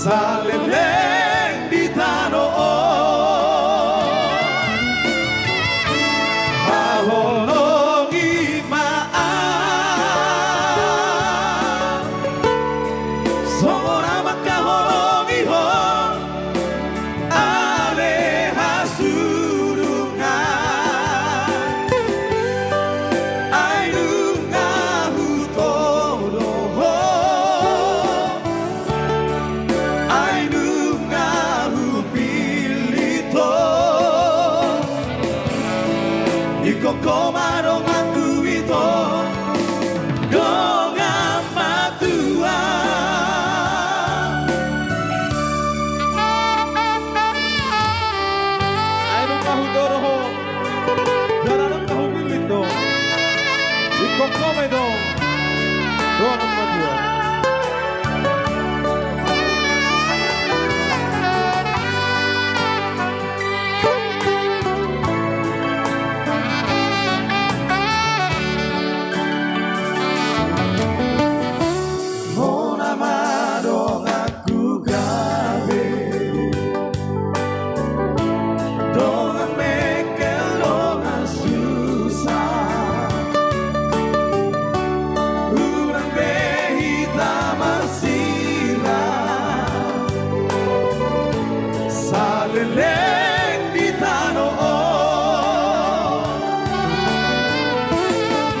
Saleleng di tanah Haholongi maan Sora makaholongi ho Ale hasurungan Ainunga hutono ho Ainunga hupilito Iko komarong aku ito Dong amatua Ainung kahutoro ho Dararang kahupilito Iko komedong Dong amatua Marong aku gawe Dongan mekel dongan susah Urang behita masira Saleleng di tanah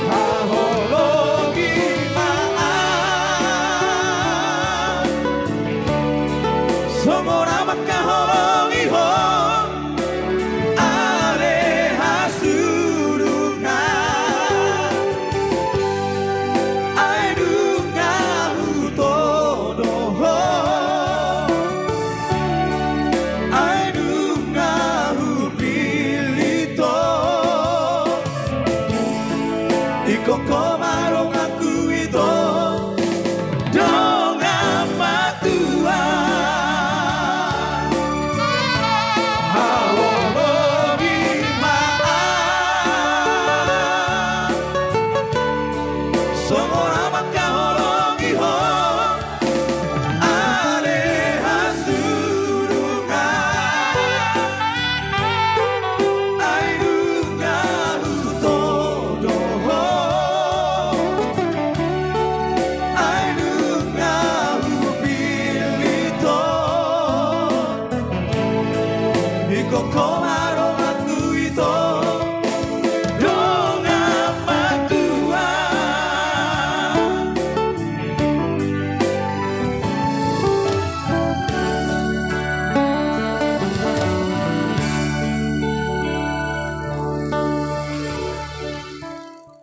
Haholongi Songora makaholongi ho Ale hasurungan Ainunga hutono ho Ainunga hupilito Iko komarong aku ito Dong amatua Songora makaholongi ho Ale hasurungan Ainunga hutono ho Ainunga hupilito Iko komarong aku ito Dong amatua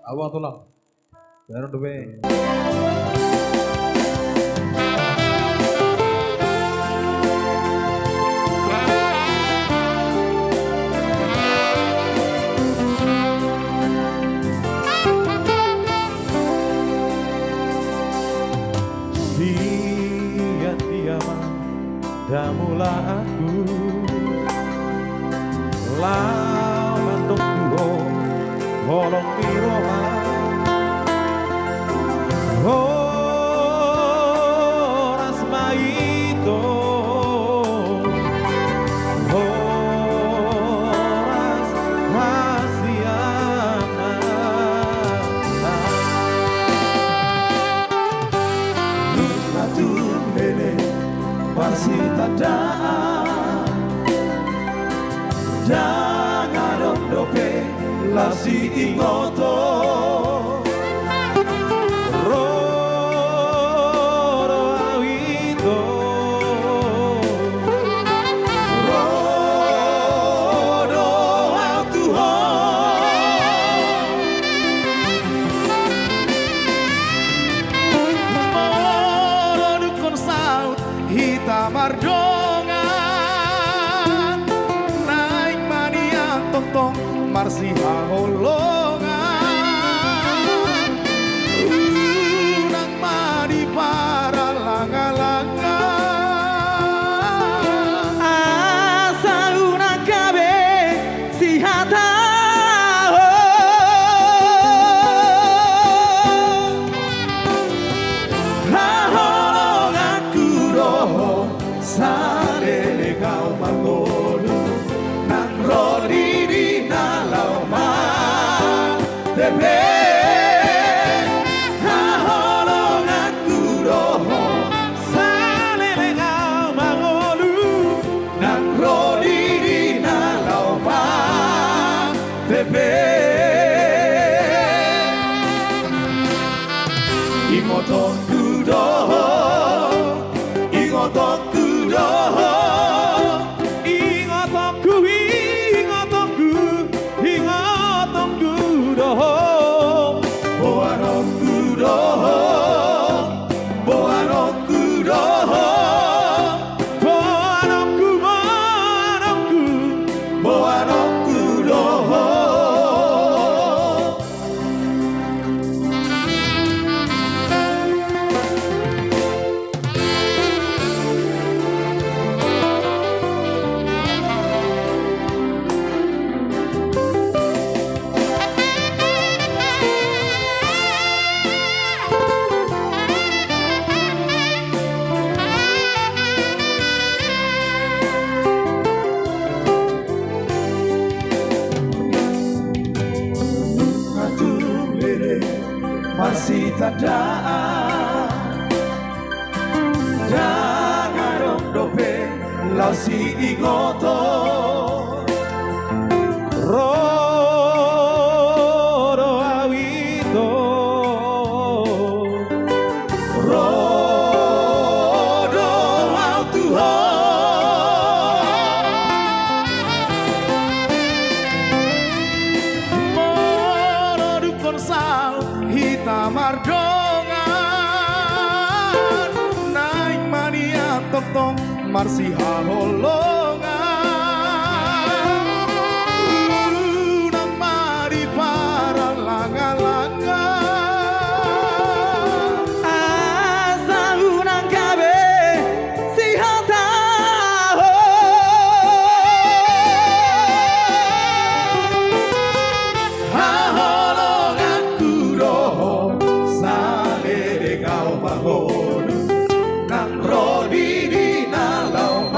Awang tulang Baru duwe Diam-diam damula aku Lawan tunggu Holong piroma Horas maito Horas hasiana Nusratun bele Parsitadaan Jangan dope Lasi ingoto Roro awito Roro autuho Moro dukun saut Hita mardongan Naik manian tontong Marsi haholongan aku doh ingat aku doh boan aku doh boan aku doh boan aku boan aku doh. Masih tada jangan dope lasi ingoto rodo awito rodo au Tuhan menurut saut hitam ardongan naik mania totong marsi halolongan unang mari para langa-langa asa unang kabe si hataho haholongan kudoh sale de kau bangun nang rodi di nalau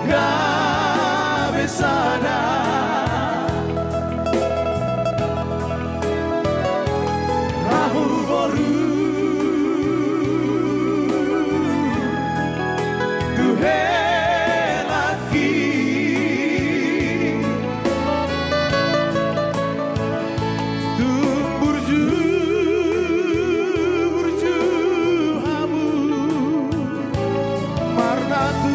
cabeçada. Raul Boru tu lagi tu burju burju hamu marna tu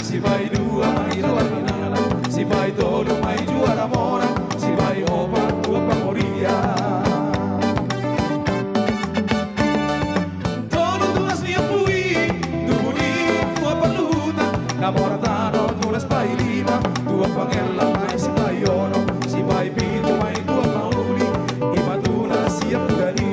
si vai dua mai dua finala, si vai todo mai juara mora, si vai opa tua pamoria. Todo duas nia pui, tu buni tua paluta, namoratano tu las pailina, tua pangella mai si vai ono, si vai pito mai tua pauli, i matuna sia pugari.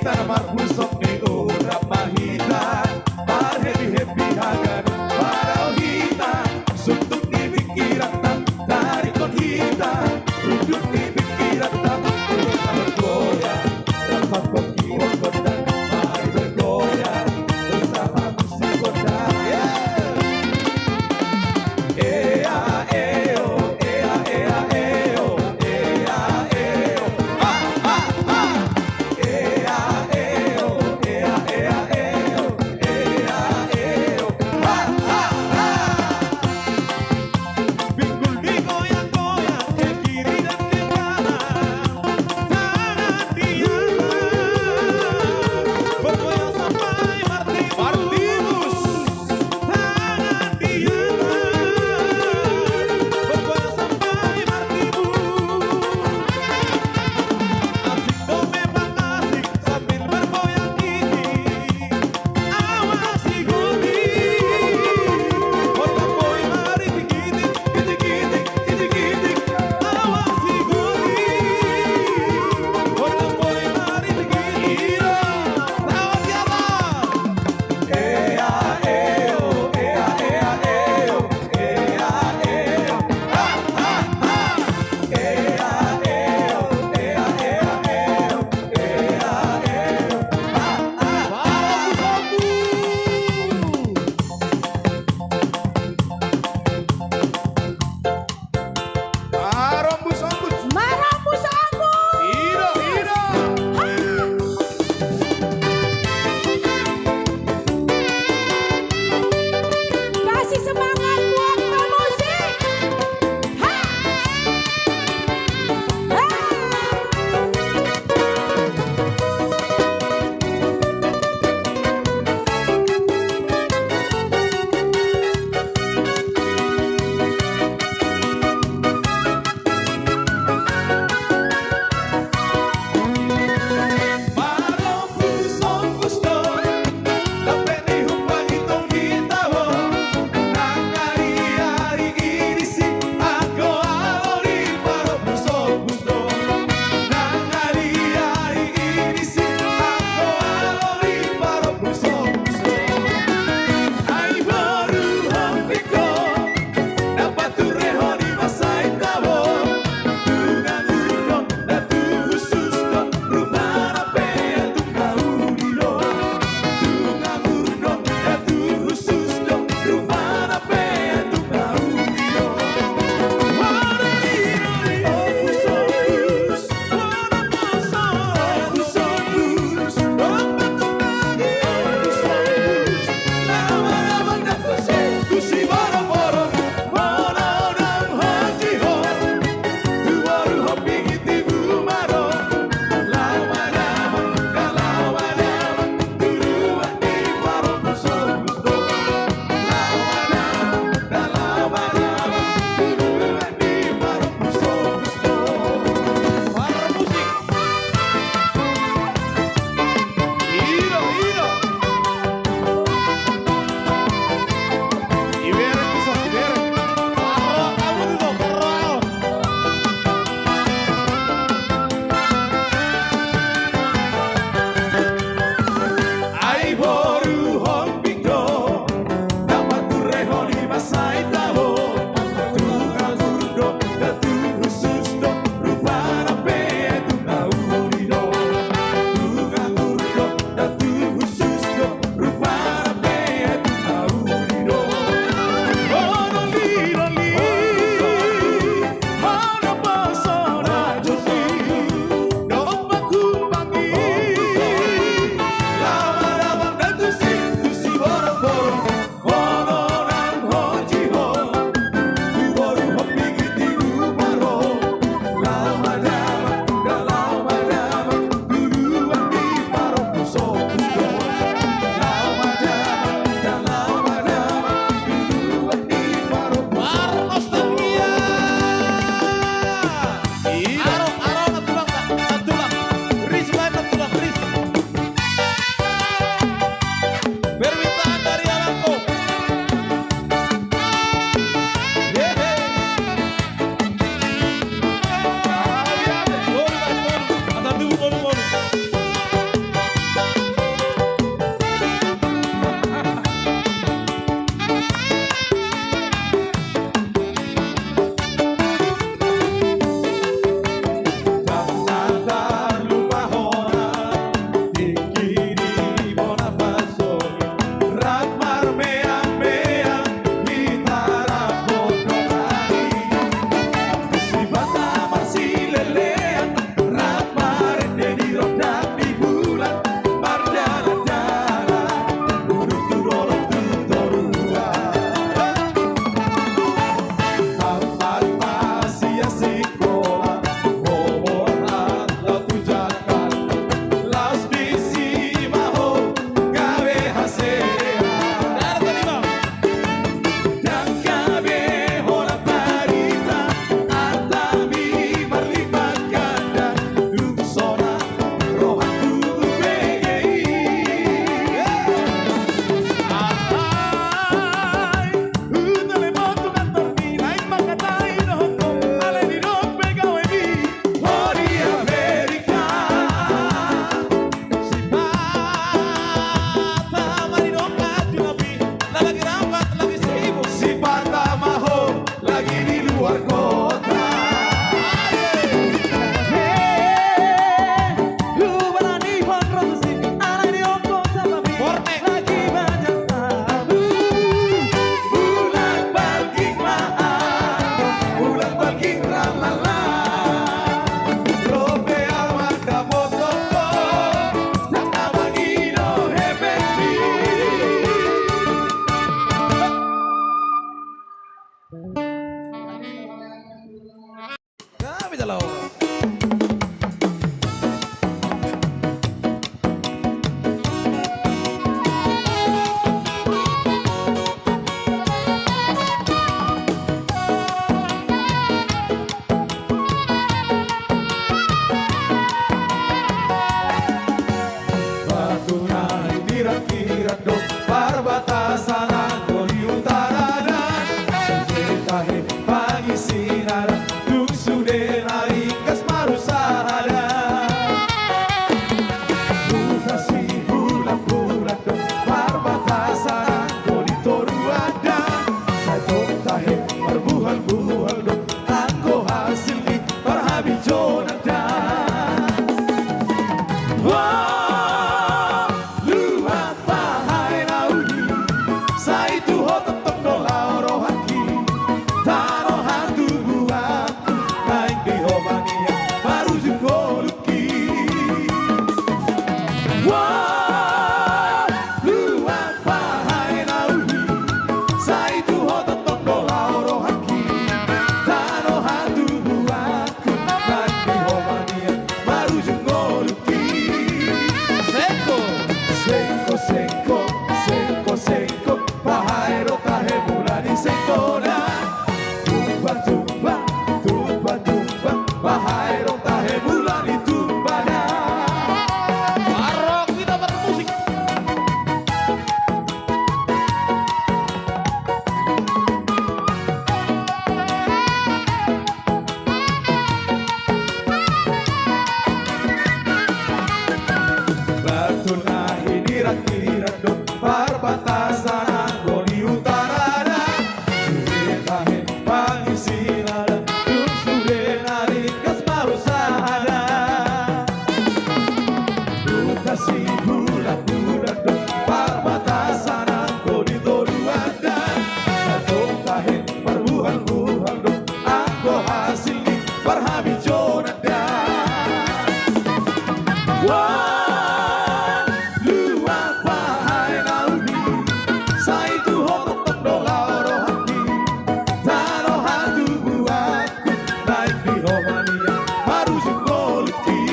kita na marpusok ni urap mahita Par happy hagan para ohita Suntuk ni pikiran tak dari konhita Rujut ni pikiran tak bergoyah Dapat pengkiwa kodang mari bergoyah Bersama musik kodang Ea eo, ea ea eo, ea eo Ha ha ha Ea eo, Wah, luang bahai nauni, sai tuho tetep dola rohaki, tano hantu buatku, naik di homania, baru jukoluki. Wah, luang bahai nauni, sai tuho tetep dola rohaki, tano hantu buatku, naik di homania, baru jukoluki. Seko, seko, seko, seko, bahai rotahe mulani seko na. Tumba, tumba, tumba, tumba, bahai rotahe mulani tumba na. Barok kita bermusik. Batul nahi nirak-nirak dong, perbatasan angko di utara. Sudah tahe pangisirada, dum sudah narikas baru sahada. Kasih budak-budak dong, perbatasan angko di toruanda. Satu tahe perbuhan-buhan dong, angko hasil di berhabi jonada. Wah, luang bahai nauni, sai tuho tetep dola rohaki, tano hantu buatku, naik di homania, baru jukoluki.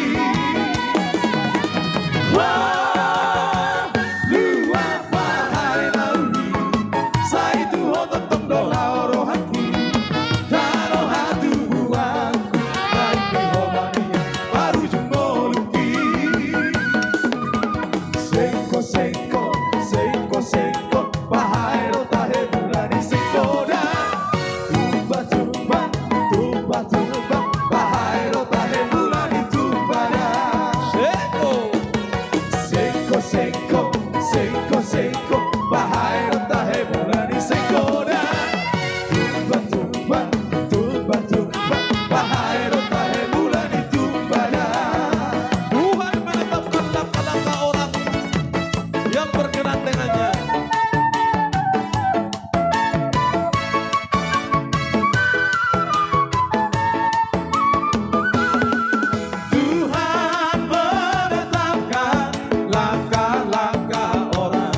Wah, luang bahai nauni, sai tuho tetep dola rohaki, tano hantu buatku, naik di homania, baru jukoluki. Seko, seko, seko, seko, bahai rotahe mulani seko na. Tumba, tumba, tumba, tumba, bahai rotahe mulani tumba na. Seko, seko, seko, seko, bahai rotahe mulani seko na. Tumba, tumba, tumba, tumba, bahai rotahe mulani tumba na. Tuhan menetapkan langkah-langkah orang yang berkenan dengannya. Tuhan menetapkan langkah-langkah orang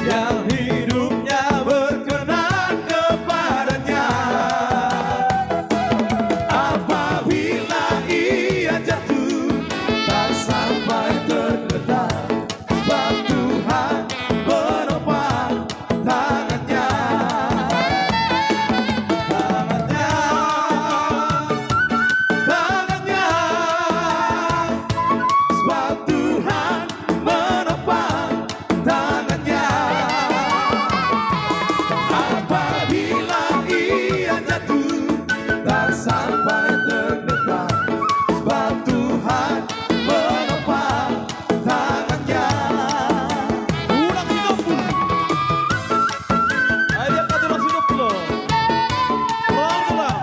yang hidupnya berkenan kepadanya. Apabila ia jatuh tak sampai tergeletak, sebab Tuhan menopang tangannya. Tangannya, sebab Tuhan menopang tangannya. Apabila ia jatuh tak sampai tergeletak, sebab Tuhan menopang tangannya. Ulang hidup. Ayo kata ulang hidup lo. Ulang.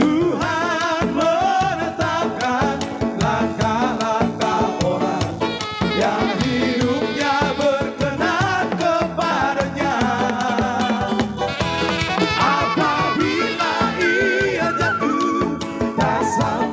Tuhan menetapkan langkah-langkah orang yang hidupnya berkenan kepadanya. Apabila ia jatuh tak sampai